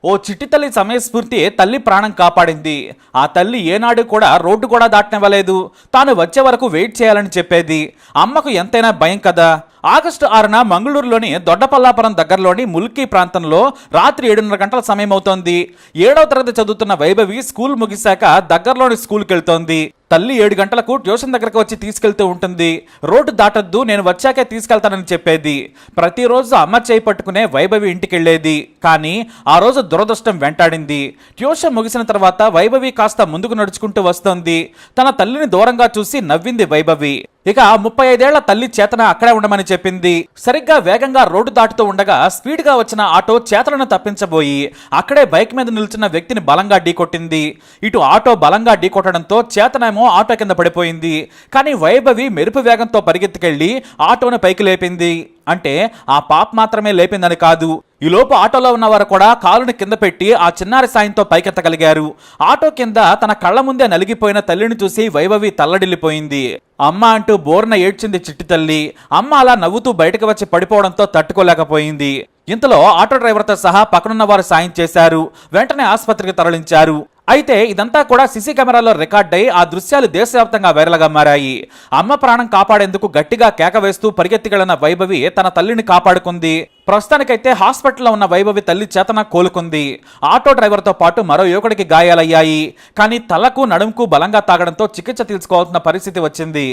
ఓ చిట్టి తల్లి సమయస్ఫూర్తి తల్లి ప్రాణం కాపాడింది. ఆ తల్లి ఏనాడు కూడా రోడ్డు కూడా దాటనివ్వలేదు. తాను వచ్చే వరకు వెయిట్ చేయాలని చెప్పేది. అమ్మకు ఎంతైనా భయం కదా. ఆగస్టు 6న మంగళూరులోని దొడ్డపల్లాపురం దగ్గరలోని ముల్కీ ప్రాంతంలో రాత్రి 7:30 గంటల సమయం అవుతోంది. 7వ తరగతి చదువుతున్న వైభవి స్కూల్ ముగిశాక దగ్గరలోని స్కూల్కి వెళ్తోంది. తల్లి 7 గంటలకు ట్యూషన్ దగ్గరకు వచ్చి తీసుకెళ్తూ ఉంటుంది. రోడ్డు దాటొద్దు, నేను వచ్చాకే తీసుకెళ్తానని చెప్పేది. ప్రతిరోజు అమ్మ చేయి పట్టుకునే వైభవి ఇంటికెళ్లేది. కానీ ఆ రోజు దురదృష్టం వెంటాడింది. ట్యూషన్ ముగిసిన తర్వాత వైభవి కాస్త ముందుకు నడుచుకుంటూ వస్తోంది. తన తల్లిని దూరంగా చూసి నవ్వింది వైభవి. ఇక 35 ఏళ్ల తల్లి చేతన అక్కడే ఉండమని చెప్పింది. సరిగ్గా వేగంగా రోడ్డు దాటుతూ ఉండగా స్పీడ్ గా వచ్చిన ఆటో చేతలను తప్పించబోయి అక్కడే బైక్ మీద నిల్చున్న వ్యక్తిని బలంగా ఢీకొట్టింది. ఇటు ఆటో బలంగా ఢీకొట్టడంతో చేతనేమో ఆటో కింద పడిపోయింది. కానీ వైభవి మెరుపు వేగంతో పరిగెత్తుకెళ్లి ఆటోను పైకి లేపింది. అంటే ఆ పాప మాత్రమే లేపిందని కాదు, ఈలోపు ఆటోలో ఉన్నవారు కూడా కాలుని కింద పెట్టి ఆ చిన్నారి సాయంతో పైకెత్తగలిగారు. ఆటో కింద తన కళ్ల ముందే నలిగిపోయిన తల్లిని చూసి వైభవి తల్లడిల్లిపోయింది. అమ్మ అంటూ బోర్న ఏడ్చింది చిట్టి తల్లి. అమ్మ అలా నవ్వుతూ బయటకు వచ్చి పడిపోవడంతో తట్టుకోలేకపోయింది. ఇంతలో ఆటో డ్రైవర్తో సహా పక్కనున్న వారు సాయం చేశారు. వెంటనే ఆసుపత్రికి తరలించారు. అయితే ఇదంతా కూడా సీసీ కెమెరాలో రికార్డ్ అయి ఆ దృశ్యాలు దేశవ్యాప్తంగా వైరల్గా మారాయి. అమ్మ ప్రాణం కాపాడేందుకు గట్టిగా కేక వేస్తూ పరిగెత్తికెళ్లిన వైభవి తన తల్లిని కాపాడుకుంది. ప్రస్తుతానికైతే హాస్పిటల్లో ఉన్న వైభవి తల్లి చేతన కోలుకుంది. ఆటో డ్రైవర్తో పాటు మరో యువకుడికి గాయాలయ్యాయి. కానీ తలకు నడుముకు బలంగా తాగడంతో చికిత్స తీసుకోవాల్సిన పరిస్థితి వచ్చింది.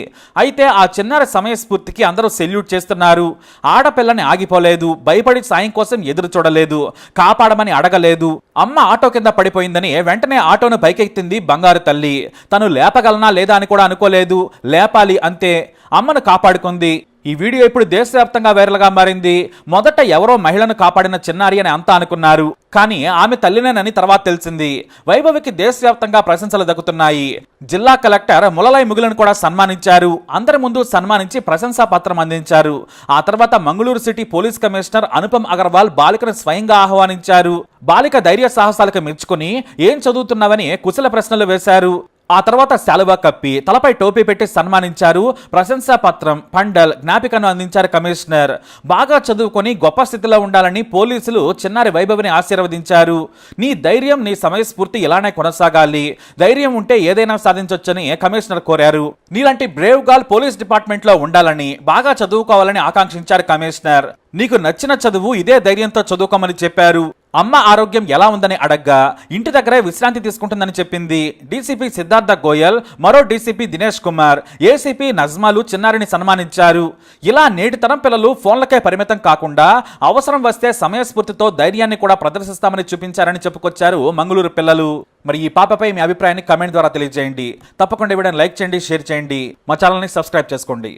అయితే ఆ చిన్నారి సమయస్ఫూర్తికి అందరూ సెల్యూట్ చేస్తున్నారు. ఆడపిల్లని ఆగిపోలేదు, భయపడి సాయం కోసం ఎదురు చూడలేదు, కాపాడమని అడగలేదు. అమ్మ ఆటో కింద పడిపోయిందని వెంటనే ఆటోను పైకెత్తింది బంగారు తల్లి. తను లేపగలనా లేదా అని కూడా అనుకోలేదు, లేపాలి అంతే. అమ్మను కాపాడుకుంది. ఈ వీడియో ఇప్పుడు దేశవ్యాప్తంగా వైరల్గా మారింది. మొదట ఎవరో మహిళను కాపాడిన చిన్నారి అని అంతా అనుకున్నారు. కానీ ఆమె తల్లినేనని తర్వాత తెలిసింది. వైభవికి దేశవ్యాప్తంగా ప్రశంసలు దక్కుతున్నాయి. జిల్లా కలెక్టర్ ములలై ముగులను కూడా సన్మానించారు. అందరి ముందు సన్మానించి ప్రశంసా పత్రం అందించారు. ఆ తర్వాత Mangaluru city police commissioner Anupam Agarwal బాలికను స్వయంగా ఆహ్వానించారు. బాలిక ధైర్య సాహసాలకు మెచ్చుకుని ఏం చదువుతున్నావని కుశల ప్రశ్నలు వేశారు. ఆ తర్వాత శాలువా కప్పి తలపై టోపీ పెట్టి సన్మానించారు. ప్రశంసా పత్రం, పండల్, జ్ఞాపికను అందించారు కమిషనర్. బాగా చదువుకొని గొప్ప స్థితిలో ఉండాలని పోలీసులు చిన్నారి వైభవిని ఆశీర్వదించారు. నీ ధైర్యం, నీ సమయస్ఫూర్తి ఇలానే కొనసాగాలి. ధైర్యం ఉంటే ఏదైనా సాధించొచ్చని కమిషనర్ కోరారు. నీలాంటి బ్రేవ్ గర్ల్ పోలీస్ డిపార్ట్మెంట్ లో ఉండాలని, బాగా చదువుకోవాలని ఆకాంక్షించారు కమిషనర్. నీకు నచ్చిన చదువు ఇదే ధైర్యంతో చదువుకోమని చెప్పారు. అమ్మ ఆరోగ్యం ఎలా ఉందని అడగ్గా ఇంటి దగ్గరే విశ్రాంతి తీసుకుంటుందని చెప్పింది. డీసీపీ సిద్ధార్థ గోయల్, మరో డీసీపీ దినేష్ కుమార్, ఏసీపీ నజ్మాలు చిన్నారిని సన్మానించారు. ఇలా నేటి తరం పిల్లలు ఫోన్లకే పరిమితం కాకుండా అవసరం వస్తే సమయస్ఫూర్తితో ధైర్యాన్ని కూడా ప్రదర్శిస్తామని చూపించారని చెప్పుకొచ్చారు మంగళూరు పిల్లలు. మరి ఈ పాపపై మీ అభిప్రాయాన్ని కమెంట్ ద్వారా తెలియజేయండి. తప్పకుండా వీడియోని లైక్ చేయండి, షేర్ చేయండి, మా ఛానల్ని సబ్స్క్రైబ్ చేసుకోండి.